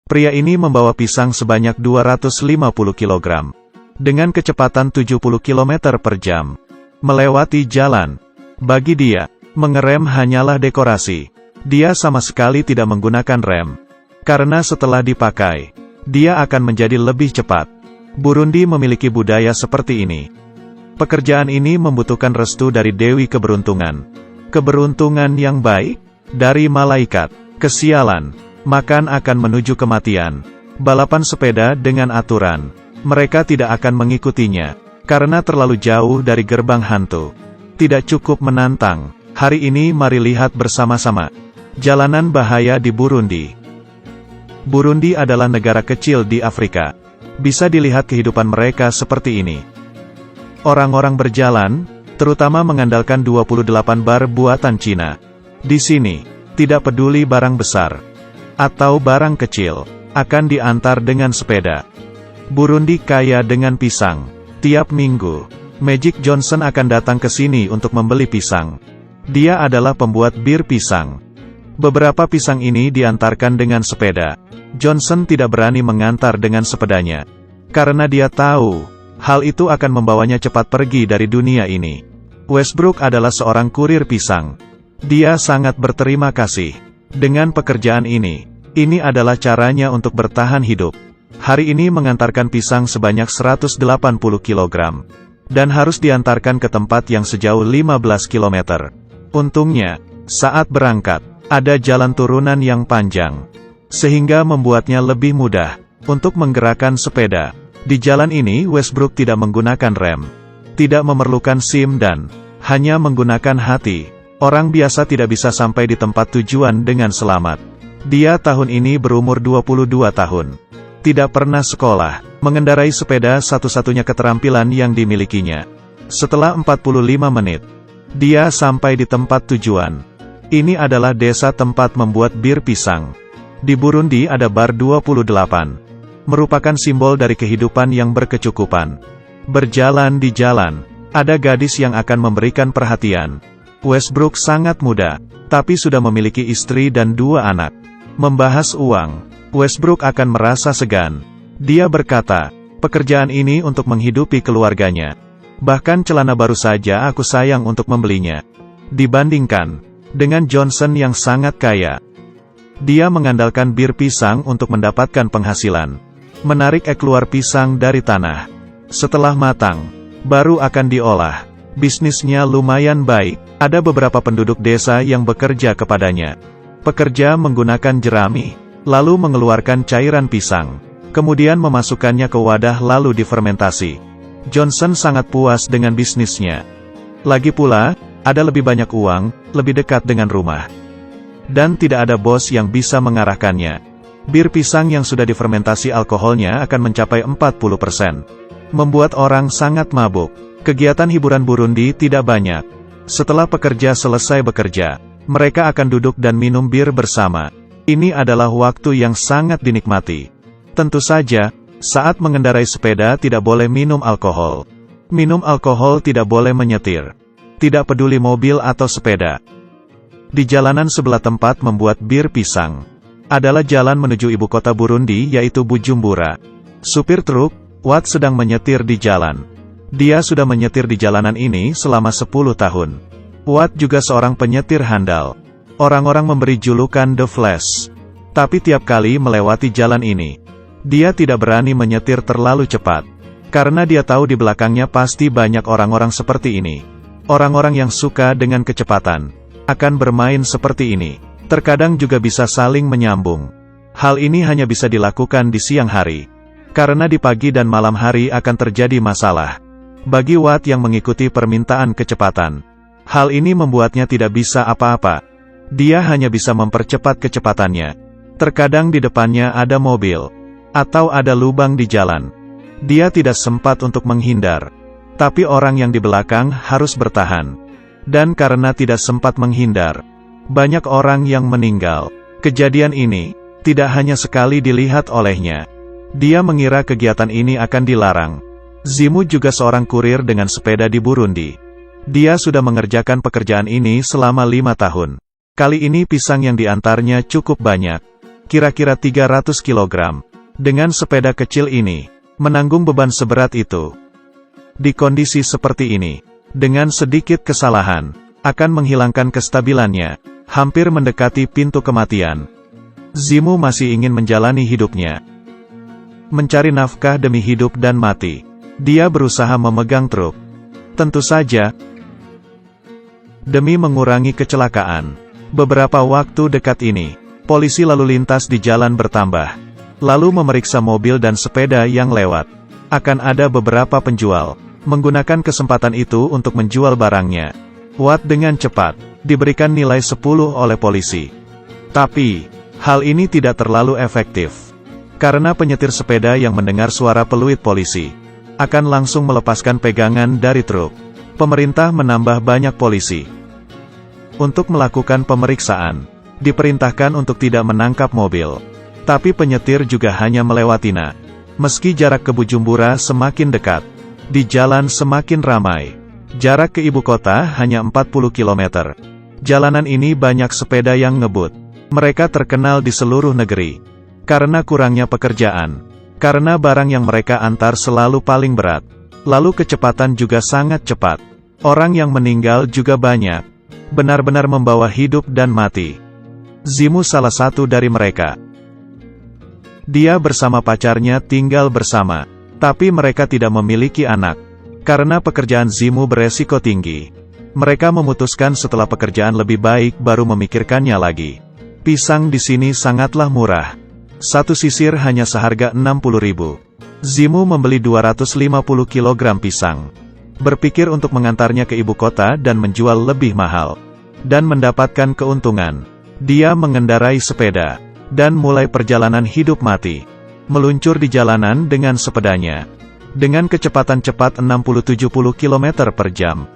Pria ini membawa pisang sebanyak 250 kg. Dengan kecepatan 70 km per jam. Melewati jalan. Bagi dia, mengerem hanyalah dekorasi. Dia sama sekali tidak menggunakan rem. Karena setelah dipakai, dia akan menjadi lebih cepat. Burundi memiliki budaya seperti ini. Pekerjaan ini membutuhkan restu dari Dewi Keberuntungan. Keberuntungan yang baik, dari malaikat, kesialan, makan akan menuju kematian. Balapan sepeda dengan aturan. Mereka tidak akan mengikutinya, karena terlalu jauh dari gerbang hantu. Tidak cukup menantang. Hari ini mari lihat bersama-sama. Jalanan bahaya di Burundi. Burundi adalah negara kecil di Afrika. Bisa dilihat kehidupan mereka seperti ini. Orang-orang berjalan, terutama mengandalkan 28 bar buatan Cina. Di sini, tidak peduli barang besar atau barang kecil, akan diantar dengan sepeda. Burundi kaya dengan pisang. Tiap minggu, Magic Johnson akan datang ke sini untuk membeli pisang. Dia adalah pembuat bir pisang. Beberapa pisang ini diantarkan dengan sepeda. Johnson tidak berani mengantar dengan sepedanya. Karena dia tahu, hal itu akan membawanya cepat pergi dari dunia ini. Westbrook adalah seorang kurir pisang. Dia sangat berterima kasih. Dengan pekerjaan ini adalah caranya untuk bertahan hidup. Hari ini mengantarkan pisang sebanyak 180 kg. Dan harus diantarkan ke tempat yang sejauh 15 km. Untungnya, saat berangkat, ada jalan turunan yang panjang. Sehingga membuatnya lebih mudah untuk menggerakkan sepeda. Di jalan ini Westbrook tidak menggunakan rem. Tidak memerlukan SIM dan hanya menggunakan hati. Orang biasa tidak bisa sampai di tempat tujuan dengan selamat. Dia tahun ini berumur 22 tahun. Tidak pernah sekolah. Mengendarai sepeda satu-satunya keterampilan yang dimilikinya. Setelah 45 menit, dia sampai di tempat tujuan. Ini adalah desa tempat membuat bir pisang. Di Burundi ada bar 28. Merupakan simbol dari kehidupan yang berkecukupan. Berjalan di jalan, ada gadis yang akan memberikan perhatian. Westbrook sangat muda, tapi sudah memiliki istri dan 2 anak. Membahas uang, Westbrook akan merasa segan. Dia berkata, pekerjaan ini untuk menghidupi keluarganya. Bahkan celana baru saja aku sayang untuk membelinya. Dibandingkan dengan Johnson yang sangat kaya. Dia mengandalkan bir pisang untuk mendapatkan penghasilan. Menarik keluar pisang dari tanah. Setelah matang, baru akan diolah. Bisnisnya lumayan baik. Ada beberapa penduduk desa yang bekerja kepadanya. Pekerja menggunakan jerami, lalu mengeluarkan cairan pisang. Kemudian memasukkannya ke wadah lalu difermentasi. Johnson sangat puas dengan bisnisnya. Lagi pula, ada lebih banyak uang, lebih dekat dengan rumah. Dan tidak ada bos yang bisa mengarahkannya. Bir pisang yang sudah difermentasi alkoholnya akan mencapai 40%. Membuat orang sangat mabuk. Kegiatan hiburan Burundi tidak banyak. Setelah pekerja selesai bekerja, mereka akan duduk dan minum bir bersama. Ini adalah waktu yang sangat dinikmati. Tentu saja, saat mengendarai sepeda tidak boleh minum alkohol. Minum alkohol tidak boleh menyetir. Tidak peduli mobil atau sepeda. Di jalanan sebelah tempat membuat bir pisang, adalah jalan menuju ibu kota Burundi yaitu Bujumbura. Supir truk, Watt sedang menyetir di jalan. Dia sudah menyetir di jalanan ini selama 10 tahun. Watt juga seorang penyetir handal. Orang-orang memberi julukan The Flash. Tapi tiap kali melewati jalan ini, dia tidak berani menyetir terlalu cepat. Karena dia tahu di belakangnya pasti banyak orang-orang seperti ini. Orang-orang yang suka dengan kecepatan, akan bermain seperti ini. Terkadang juga bisa saling menyambung. Hal ini hanya bisa dilakukan di siang hari. Karena di pagi dan malam hari akan terjadi masalah. Bagi Watt yang mengikuti permintaan kecepatan, hal ini membuatnya tidak bisa apa-apa. Dia hanya bisa mempercepat kecepatannya. Terkadang di depannya ada mobil, atau ada lubang di jalan. Dia tidak sempat untuk menghindar. Tapi orang yang di belakang harus bertahan. Dan karena tidak sempat menghindar, banyak orang yang meninggal. Kejadian ini tidak hanya sekali dilihat olehnya. Dia mengira kegiatan ini akan dilarang. Zimu juga seorang kurir dengan sepeda di Burundi. Dia sudah mengerjakan pekerjaan ini selama 5 tahun. Kali ini pisang yang diantarnya cukup banyak. kira-kira 300 kg. Dengan sepeda kecil ini, menanggung beban seberat itu. Di kondisi seperti ini, dengan sedikit kesalahan, akan menghilangkan kestabilannya, hampir mendekati pintu kematian. Zimu masih ingin menjalani hidupnya. Mencari nafkah demi hidup dan mati. Dia berusaha memegang truk. Tentu saja, demi mengurangi kecelakaan. Beberapa waktu dekat ini, polisi lalu lintas di jalan bertambah, lalu memeriksa mobil dan sepeda yang lewat. Akan ada beberapa penjual menggunakan kesempatan itu untuk menjual barangnya. Watt dengan cepat, diberikan nilai 10 oleh polisi. Tapi, hal ini tidak terlalu efektif. Karena penyetir sepeda yang mendengar suara peluit polisi, akan langsung melepaskan pegangan dari truk. Pemerintah menambah banyak polisi untuk melakukan pemeriksaan. Diperintahkan untuk tidak menangkap mobil. Tapi penyetir juga hanya melewatinya. Meski jarak ke Bujumbura semakin dekat, di jalan semakin ramai. Jarak ke ibu kota hanya 40 km. Jalanan ini banyak sepeda yang ngebut. Mereka terkenal di seluruh negeri. Karena kurangnya pekerjaan. Karena barang yang mereka antar selalu paling berat. Lalu kecepatan juga sangat cepat. Orang yang meninggal juga banyak. Benar-benar membawa hidup dan mati. Zimu salah satu dari mereka. Dia bersama pacarnya tinggal bersama. Tapi mereka tidak memiliki anak. Karena pekerjaan Zimu beresiko tinggi. Mereka memutuskan setelah pekerjaan lebih baik baru memikirkannya lagi. Pisang di sini sangatlah murah. Satu sisir hanya seharga 60.000. Zimu membeli 250 kg pisang. Berpikir untuk mengantarnya ke ibu kota dan menjual lebih mahal. Dan mendapatkan keuntungan. Dia mengendarai sepeda. Dan mulai perjalanan hidup mati. Meluncur di jalanan dengan sepedanya. Dengan kecepatan cepat 60-70 km per jam.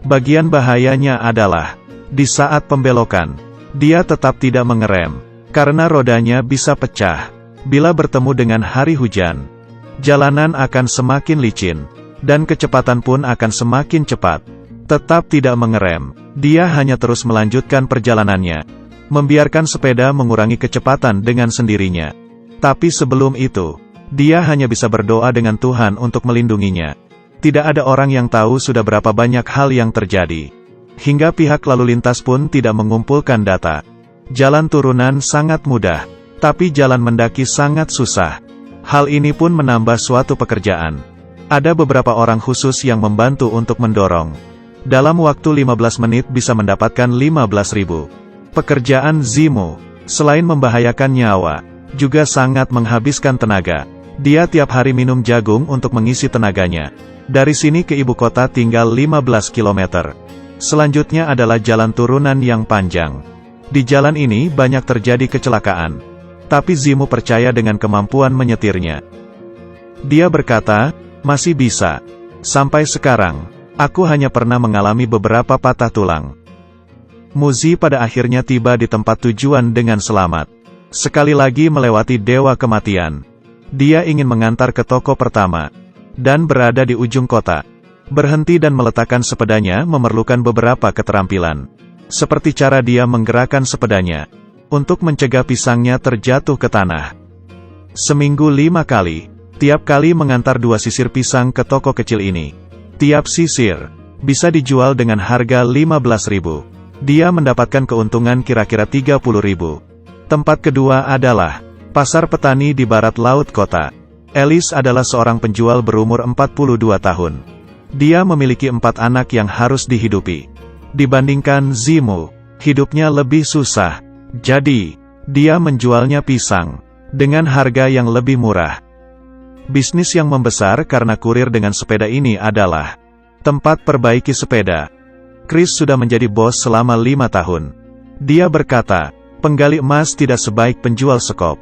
Bagian bahayanya adalah, di saat pembelokan, dia tetap tidak mengerem. Karena rodanya bisa pecah. Bila bertemu dengan hari hujan, jalanan akan semakin licin. Dan kecepatan pun akan semakin cepat. Tetap tidak mengerem. Dia hanya terus melanjutkan perjalanannya. Membiarkan sepeda mengurangi kecepatan dengan sendirinya. Tapi sebelum itu, dia hanya bisa berdoa dengan Tuhan untuk melindunginya. Tidak ada orang yang tahu sudah berapa banyak hal yang terjadi. Hingga pihak lalu lintas pun tidak mengumpulkan data. Jalan turunan sangat mudah, tapi jalan mendaki sangat susah. Hal ini pun menambah suatu pekerjaan. Ada beberapa orang khusus yang membantu untuk mendorong. Dalam waktu 15 menit bisa mendapatkan 15.000. Pekerjaan Zimu, selain membahayakan nyawa, juga sangat menghabiskan tenaga. Dia tiap hari minum jagung untuk mengisi tenaganya. Dari sini ke ibu kota tinggal 15 km. Selanjutnya adalah jalan turunan yang panjang. Di jalan ini banyak terjadi kecelakaan. Tapi Zimu percaya dengan kemampuan menyetirnya. Dia berkata, masih bisa. Sampai sekarang, aku hanya pernah mengalami beberapa patah tulang. Muzi pada akhirnya tiba di tempat tujuan dengan selamat. Sekali lagi melewati dewa kematian. Dia ingin mengantar ke toko pertama. Dan berada di ujung kota. Berhenti dan meletakkan sepedanya memerlukan beberapa keterampilan. Seperti cara dia menggerakkan sepedanya. Untuk mencegah pisangnya terjatuh ke tanah. Seminggu 5 kali. Tiap kali mengantar 2 sisir pisang ke toko kecil ini. Tiap sisir bisa dijual dengan harga 15.000. Dia mendapatkan keuntungan kira-kira 30.000. Tempat kedua adalah pasar petani di barat laut kota. Alice adalah seorang penjual berumur 42 tahun. Dia memiliki 4 anak yang harus dihidupi. Dibandingkan Zimu, hidupnya lebih susah. Jadi, dia menjualnya pisang dengan harga yang lebih murah. Bisnis yang membesar karena kurir dengan sepeda ini adalah tempat perbaiki sepeda. Chris sudah menjadi bos selama 5 tahun. Dia berkata, penggali emas tidak sebaik penjual sekop.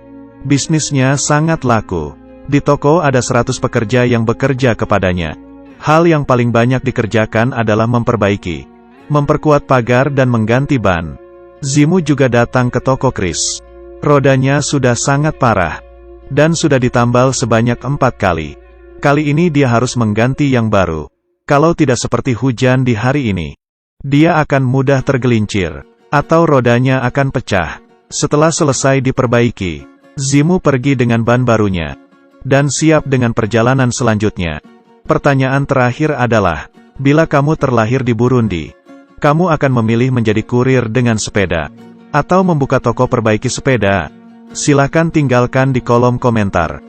Bisnisnya sangat laku. Di toko ada 100 pekerja yang bekerja kepadanya. Hal yang paling banyak dikerjakan adalah memperbaiki, memperkuat pagar dan mengganti ban. Zimu juga datang ke toko Chris. Rodanya sudah sangat parah. Dan sudah ditambal sebanyak 4 kali. Kali ini dia harus mengganti yang baru. Kalau tidak seperti hujan di hari ini, dia akan mudah tergelincir. Atau rodanya akan pecah. Setelah selesai diperbaiki, Zimu pergi dengan ban barunya dan siap dengan perjalanan selanjutnya. Pertanyaan terakhir adalah, bila kamu terlahir di Burundi, kamu akan memilih menjadi kurir dengan sepeda atau membuka toko perbaiki sepeda? Silahkan tinggalkan di kolom komentar.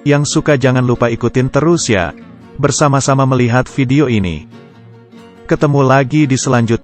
Yang suka jangan lupa ikutin terus ya, bersama-sama melihat video ini. Ketemu lagi di selanjutnya.